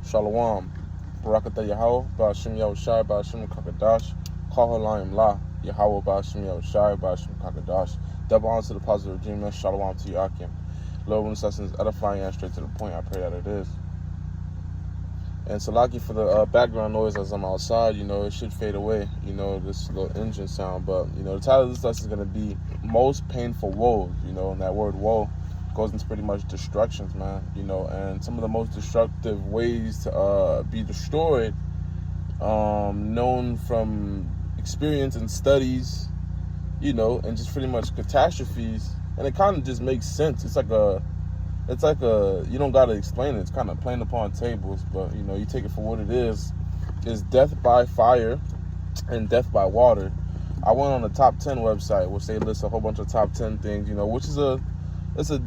Shalom. Barakatah Yahweh, Ba'ashim Yahushai, Ba'ashim Kakadash, Kahalayim La, Yahweh, Ba'ashim Yahushai, Ba'ashim Kakadash. Double honor to the positive dream, man. Shalom to you, Akim. Lord, when this lesson is edifying and straight to the point, I pray that it is. And Salaki for the background noise as I'm outside, it should fade away, this little engine sound. But, the title of this lesson is going to be Most Painful Woes, and that word woe goes into pretty much destructions, man, and some of the most destructive ways to be destroyed, known from experience and studies, and just pretty much catastrophes. And it kind of just makes sense. It's like a, you don't got to explain it. It's kind of plain upon tables, but, you take it for what it is death by fire and death by water. I went on the top 10 website, which they list a whole bunch of top 10 things, which is it's a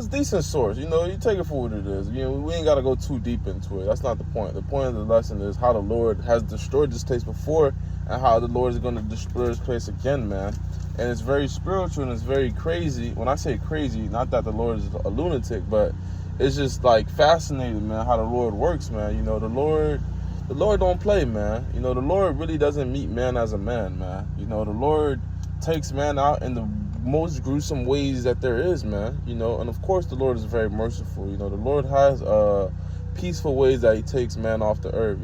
decent source. You take it for what it is. We ain't got to go too deep into it. That's not the point. The point of the lesson is how the Lord has destroyed this place before and how the Lord is going to destroy this place again, man. And it's very spiritual and it's very crazy. When I say crazy, not that the Lord is a lunatic, but it's just like fascinating, man, how the Lord works, man. The Lord don't play, man. The Lord really doesn't meet man as a man, man. The Lord takes man out in the most gruesome ways that there is, man. And of course the Lord is very merciful. The Lord has peaceful ways that he takes man off the earth.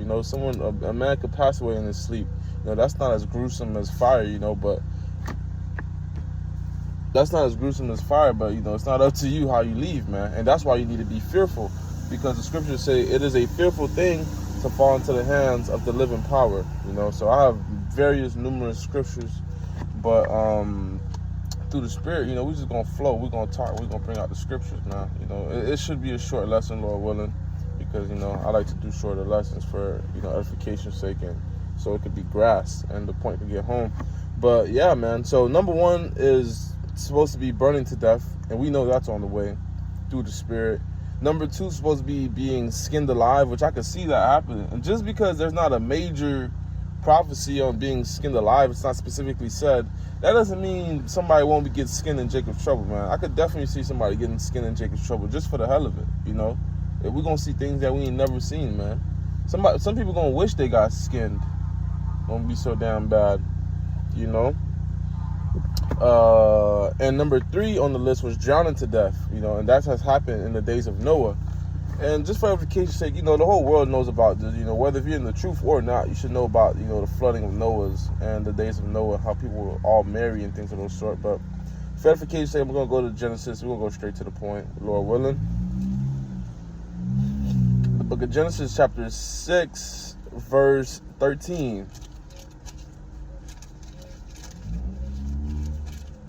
A man could pass away in his sleep. That's not as gruesome as fire, but that's not as gruesome as fire, but it's not up to you how you leave, man. And that's why you need to be fearful, because the scriptures say it is a fearful thing to fall into the hands of the living power. So I have numerous scriptures, but through the spirit, we're just gonna flow. We're gonna talk. We're gonna bring out the scriptures, man. It should be a short lesson, Lord willing, because I like to do shorter lessons for edification's sake, and so it could be grasped and the point to get home. But yeah, man. So number one is supposed to be burning to death, and we know that's on the way through the spirit. Number two is supposed to be being skinned alive, which I could see that happening. And just because there's not a major prophecy on being skinned alive, it's not specifically said, that doesn't mean somebody won't be getting skinned in Jacob's trouble, man. I could definitely see somebody getting skinned in Jacob's trouble just for the hell of it, If we're gonna see things that we ain't never seen, man. Some people gonna wish they got skinned. Gonna be so damn bad, And number three on the list was drowning to death, and that has happened in the days of Noah. And just for edification's sake, the whole world knows about this, whether if you're in the truth or not, you should know about, the flooding of Noah's and the days of Noah, how people were all marry and things of those sort. But for edification's sake, we're going to go to Genesis. We're going to go straight to the point, Lord willing. The book of Genesis, chapter 6, verse 13.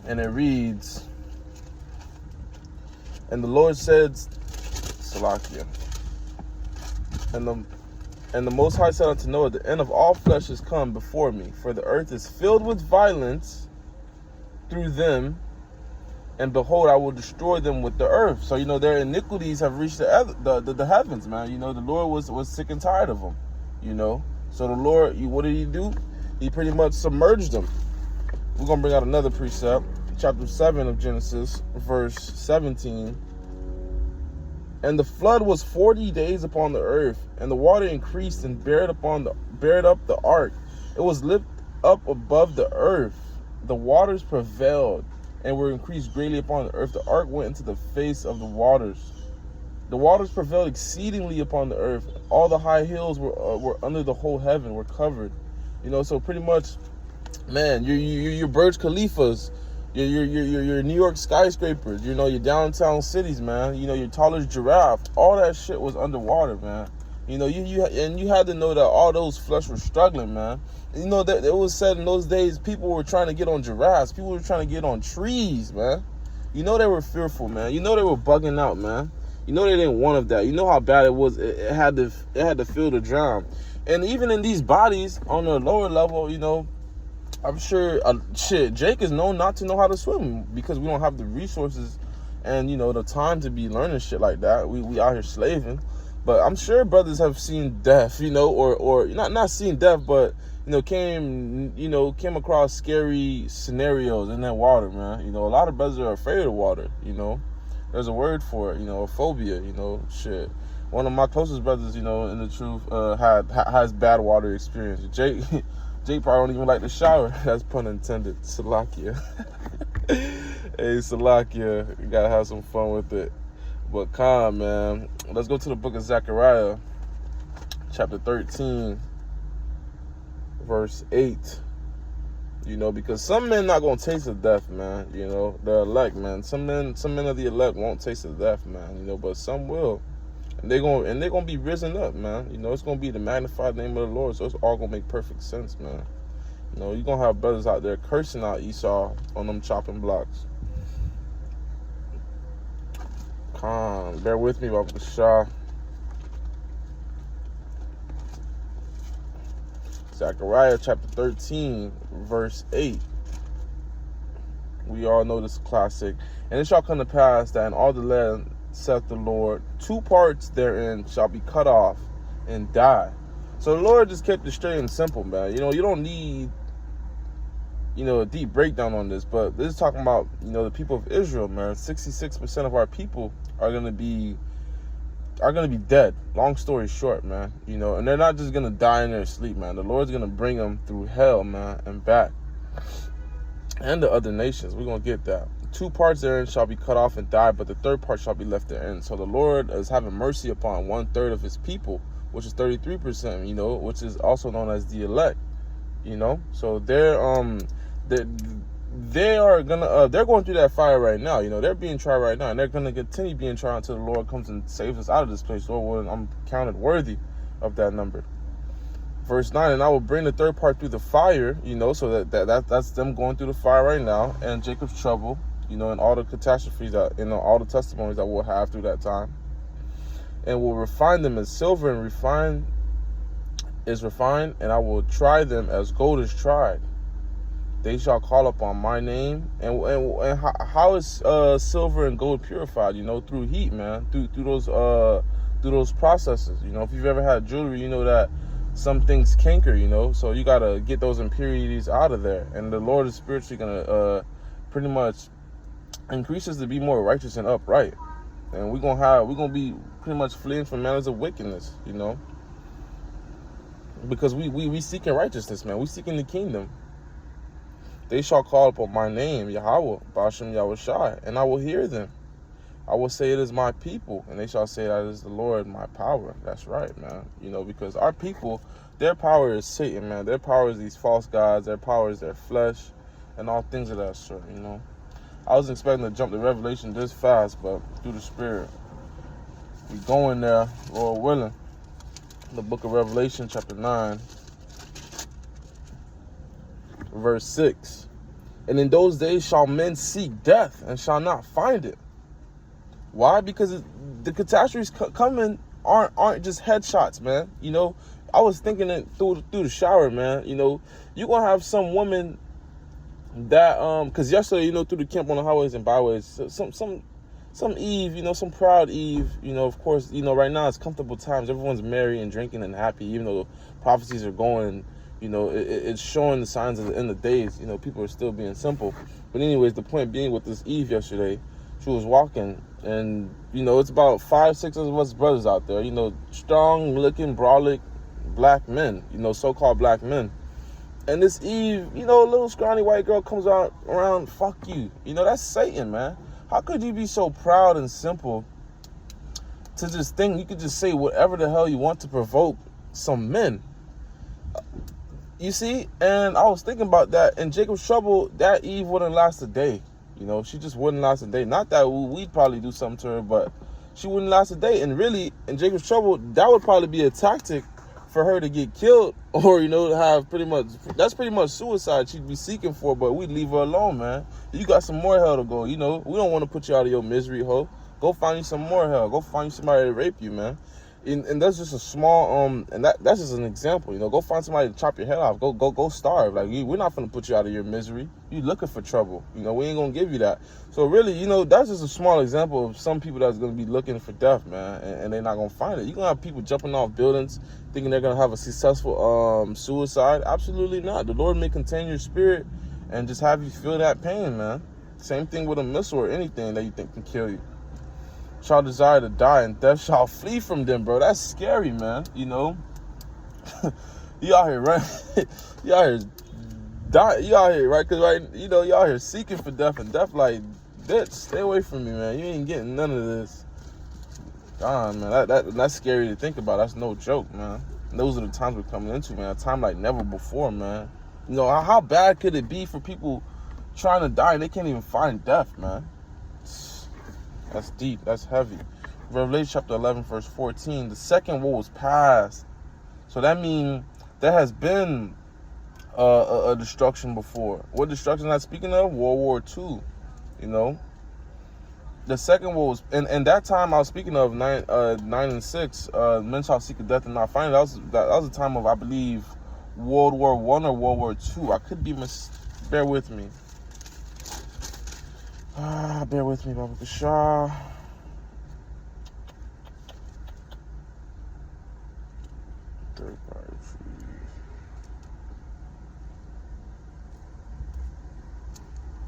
And it reads, and the Lord said, Salakia, and the Most High said unto Noah, the end of all flesh is come before me, for the earth is filled with violence through them, and behold, I will destroy them with the earth. So, their iniquities have reached the heavens, man. The Lord was sick and tired of them, So the Lord, what did he do? He pretty much submerged them. We're going to bring out another precept, chapter 7 of Genesis, verse 17. And the flood was 40 days upon the earth, and the water increased and bared up the ark. It was lifted up above the earth. The waters prevailed and were increased greatly upon the earth. The ark went into the face of the waters. The waters prevailed exceedingly upon the earth. All the high hills were under the whole heaven, were covered. So pretty much, man, your Burj Khalifas, your New York skyscrapers, your downtown cities, man, your tallest giraffe, all that shit was underwater, man. You had to know that all those flesh were struggling, man. That it was said in those days people were trying to get on giraffes, people were trying to get on trees, man. They were fearful, man. They were bugging out, man. They didn't want of that. How bad it was. It had to feel to drown. And even in these bodies on a lower level, I'm sure, Jake is known not to know how to swim because we don't have the resources and, the time to be learning shit like that. We out here slaving. But I'm sure brothers have seen death, or not seen death, but, came across scary scenarios in that water, man. A lot of brothers are afraid of water, There's a word for it, a phobia, shit. One of my closest brothers, in the truth, has bad water experience. Jake probably don't even like to shower. That's pun intended. Salakia. Hey, Salakia, you gotta have some fun with it. But calm, man. Let's go to the book of Zechariah, chapter 13, verse 8. Because some men not gonna taste of death, man. The elect, man. Some men of the elect won't taste of death, man. But some will. And they're gonna be risen up, man. It's gonna be the magnified name of the Lord, so it's all gonna make perfect sense, man. You're gonna have brothers out there cursing out Esau on them chopping blocks. Calm, bear with me, Baba Shah. Zechariah chapter 13, verse 8. We all know this classic. And it shall come to pass that in all the land, saith the Lord, 2 parts therein shall be cut off and die. So the Lord just kept it straight and simple, man. You don't need, a deep breakdown on this, but this is talking about, the people of Israel, man. 66% of our people are gonna be dead. Long story short, man. And they're not just gonna die in their sleep, man. The Lord's gonna bring them through hell, man, and back. And the other nations, we're gonna get that. 2 parts therein shall be cut off and die, but the 3rd part shall be left therein. So the Lord is having mercy upon 1/3 of his people, which is 33%, which is also known as the elect. So they're going through that fire right now. They're being tried right now, and they're gonna continue being tried until the Lord comes and saves us out of this place. Lord, I'm counted worthy of that number. Verse 9, and I will bring the 3rd part through the fire, so that's them going through the fire right now, and Jacob's trouble, and all the catastrophes that, all the testimonies that we'll have through that time. And will refine them as silver and refined, and I will try them as gold is tried. They shall call upon my name. And how is silver and gold purified? Through heat, man. Through those processes. If you've ever had jewelry, you know that some things canker, so you gotta get those impurities out of there. And the Lord is spiritually gonna pretty much increase us to be more righteous and upright. And we're gonna be pretty much fleeing from manners of wickedness, because we seeking righteousness, man. We seeking the kingdom. They shall call upon my name, Yahweh, Bashem Yahushai, and I will hear them. I will say it is my people, and they shall say that is the Lord, my power. That's right, man. Because our people, their power is Satan, man. Their power is these false gods. Their power is their flesh and all things of that sort, I was expecting to jump to Revelation this fast, but through the Spirit, we going there, Lord willing. The book of Revelation, chapter 9, verse 6. And in those days shall men seek death and shall not find it. Why? Because the catastrophes coming aren't just headshots, man. I was thinking it through the shower, man. You're going to have some women that, because yesterday, through the camp on the highways and byways, some Eve, some proud Eve, of course, right now it's comfortable times. Everyone's merry and drinking and happy, even though prophecies are going, it's showing the signs of the end of days. People are still being simple. But anyways, the point being with this Eve yesterday, she was walking, and, it's about 5-6 of us brothers out there, strong-looking, brolic black men, so-called black men. And this Eve, a little scrawny white girl comes out around, fuck you. That's Satan, man. How could you be so proud and simple to just think you could just say whatever the hell you want to provoke some men? You see? And I was thinking about that. In Jacob's trouble, that Eve wouldn't last a day. She just wouldn't last a day. Not that we'd probably do something to her, but she wouldn't last a day. And really, in Jacob's trouble, that would probably be a tactic for her to get killed, or to have that's pretty much suicide she'd be seeking for. But we'd leave her alone, man. You got some more hell to go. We don't want to put you out of your misery, ho. Go find you some more hell. Go find you somebody to rape you, man. And that's just a small and that's just an example. Go find somebody to chop your head off. Go starve. Like, we're not gonna put you out of your misery. You looking for trouble. We ain't gonna give you that. So really, that's just a small example of some people that's gonna be looking for death, man, and they're not gonna find it. You're gonna have people jumping off buildings thinking they're gonna have a successful suicide. Absolutely not. The Lord may contain your spirit and just have you feel that pain, man. Same thing with a missile or anything that you think can kill you. shall desire to die, and death shall flee from them, bro. That's scary, man. You know, you out here, right? You out here die. You out here, right? Cause right, you know, you out here seeking for death, and death like, bitch, stay away from me, man. You ain't getting none of this. God, man, that's scary to think about. That's no joke, man. And those are the times we're coming into, man. A time like never before, man. You know, how bad could it be for people trying to die and they can't even find death, man? That's deep. That's heavy. Revelation chapter 11, verse 14. The second woe was past. So that means there has been a destruction before. What destruction am I speaking of? World War II. You know, the second woe was, and that time I was speaking of 9 and 6. Men shall seek death and not find it. That was a time of, I believe, World War I or World War II. I could be bear with me. Bear with me, Baba Kasha.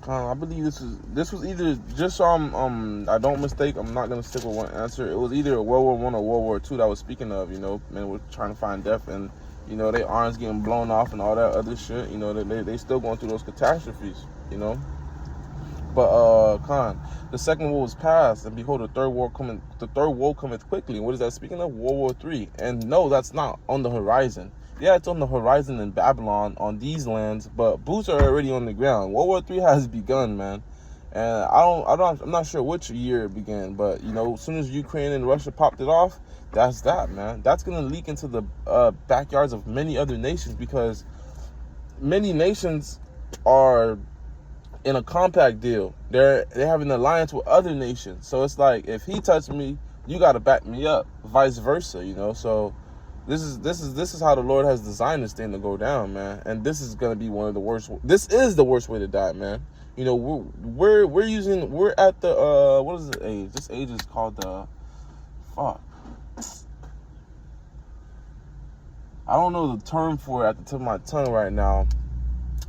I believe this was either, just so I don't mistake, I'm not gonna stick with one answer. It was either World War I or World War II that I was speaking of. You know, men were trying to find death, and you know, their arms getting blown off and all that other shit. You know, they still going through those catastrophes. You know. But the second woe was past, and behold, the third woe cometh quickly. And what is that speaking of? World War III. And no, that's not on the horizon. Yeah, it's on the horizon in Babylon, on these lands, but boots are already on the ground. World War III has begun, man. And I'm not sure which year it began, but you know, as soon as Ukraine and Russia popped it off, that's that, man. That's gonna leak into the backyards of many other nations, because many nations are in a compact deal. They have an alliance with other nations. So it's like, if he touched me, you got to back me up, vice versa, you know. So this is how the Lord has designed this thing to go down, man. And this is going to be one of the worst. This is the worst way to die, man. You know, we're at the what is the age? This age is called the fuck. I don't know the term for it at the tip of my tongue right now.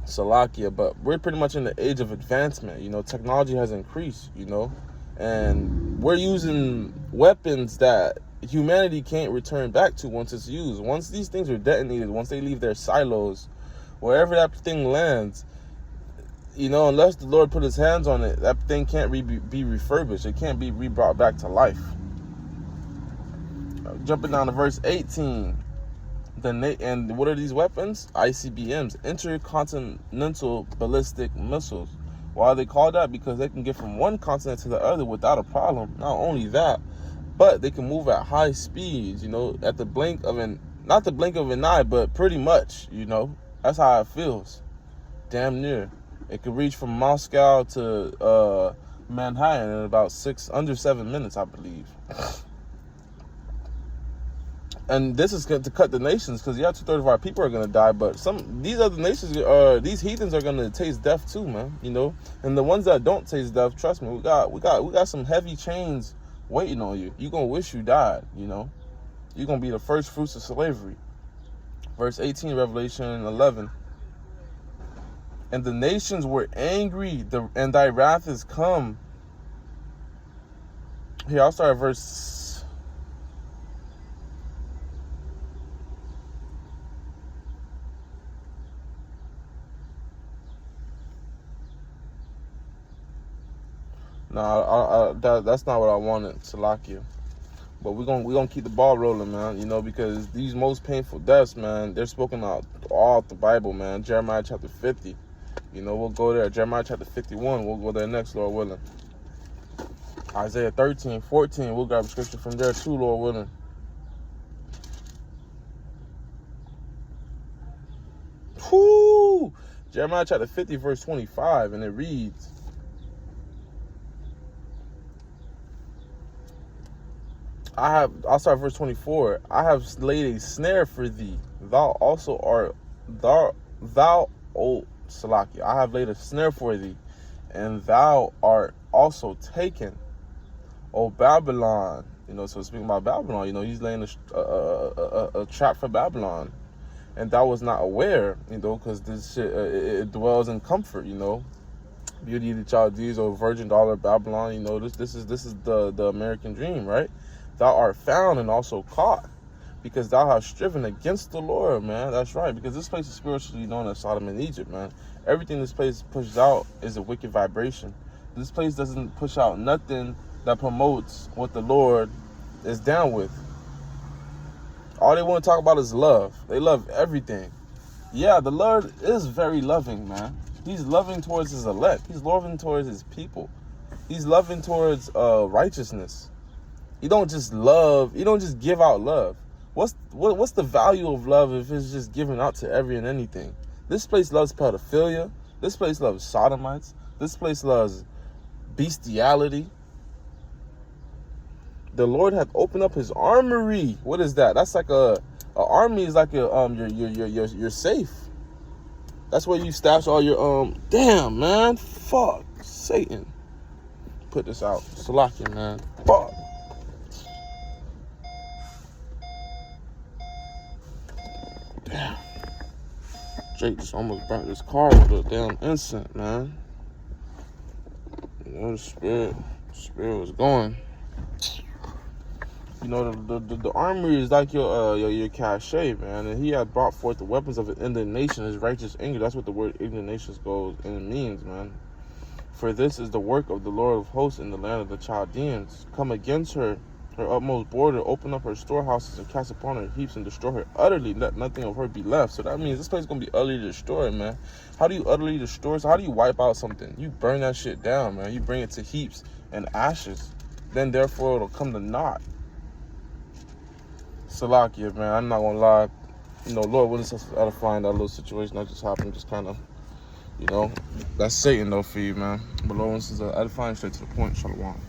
Salakia, but we're pretty much in the age of advancement. You know, technology has increased, you know, and we're using weapons that humanity can't return back to once it's used. Once these things are detonated, once they leave their silos, wherever that thing lands, you know, unless the Lord put his hands on it, that thing can't be refurbished. It can't be brought back to life. Jumping down to verse 18. And what are these weapons? ICBMs, intercontinental ballistic missiles. Why are they called that? Because they can get from one continent to the other without a problem. Not only that, but they can move at high speeds, you know, at the blink of not the blink of an eye, but pretty much, you know. That's how it feels. Damn near. It could reach from Moscow to Manhattan in about under 7 minutes, I believe. And this is going to cut the nations, because 2/3 of our people are going to die. But these other nations, these heathens are going to taste death too, man. You know, and the ones that don't taste death, trust me, we got some heavy chains waiting on you. You're gonna wish you died. You know, you're gonna be the first fruits of slavery. Verse 18, Revelation 11. And the nations were angry, and thy wrath is come. Here, I'll start at verse. No, that's not what I wanted, Salakia. But we're gonna keep the ball rolling, man. You know, because these most painful deaths, man, they're spoken out all the Bible, man. Jeremiah chapter 50. You know, we'll go there. Jeremiah chapter 51. We'll go there next, Lord willing. Isaiah 13, 14. We'll grab a scripture from there too, Lord willing. Whoo! Jeremiah chapter 50, verse 25, and it reads. I'll start verse 24. I have laid a snare for thee. Thou, O Salakia, I have laid a snare for thee, and thou art also taken, O Babylon. You know, so speaking about Babylon, you know, he's laying a trap for Babylon. And thou was not aware, you know, because this shit, it dwells in comfort, you know. Beauty of the Chaldees or Virgin Daughter of Babylon. You know, this is the American dream, right? Thou art found and also caught, because thou hast striven against the Lord, man. That's right, because this place is spiritually known as Sodom and Egypt, man. Everything this place pushes out is a wicked vibration. This place doesn't push out nothing that promotes what the Lord is down with. All they want to talk about is love. They love everything. Yeah, the Lord is very loving, man. He's loving towards his elect. He's loving towards his people. He's loving towards righteousness. You don't just love. You don't just give out love. What's the value of love if it's just given out to every and anything? This place loves pedophilia. This place loves sodomites. This place loves bestiality. The Lord hath opened up his armory. What is that? That's like a army is like your safe. That's where you stash all your damn, man. Fuck Satan. Put this out. Salakia, man. Fuck. Damn. Jake just almost burnt his car with a damn incense, man. You know, the spirit was going. You know, the armory is like your cachet, man. And he had brought forth the weapons of indignation, his righteous anger. That's what the word indignation goes and it means, man. For this is the work of the Lord of hosts in the land of the Chaldeans. Come against her utmost border, open up her storehouses and cast upon her heaps and destroy her utterly. Let nothing of her be left. So that means this place is going to be utterly destroyed, man. How do you utterly destroy? So how do you wipe out something? You burn that shit down, man. You bring it to heaps and ashes. Then therefore it'll come to naught. Salakia, man. I'm not going to lie. You know, Lord willing us edifying that little situation that just happened. Just kind of, you know, that's Satan though for you, man. But Lord wants us edifying straight to the point. Shalom.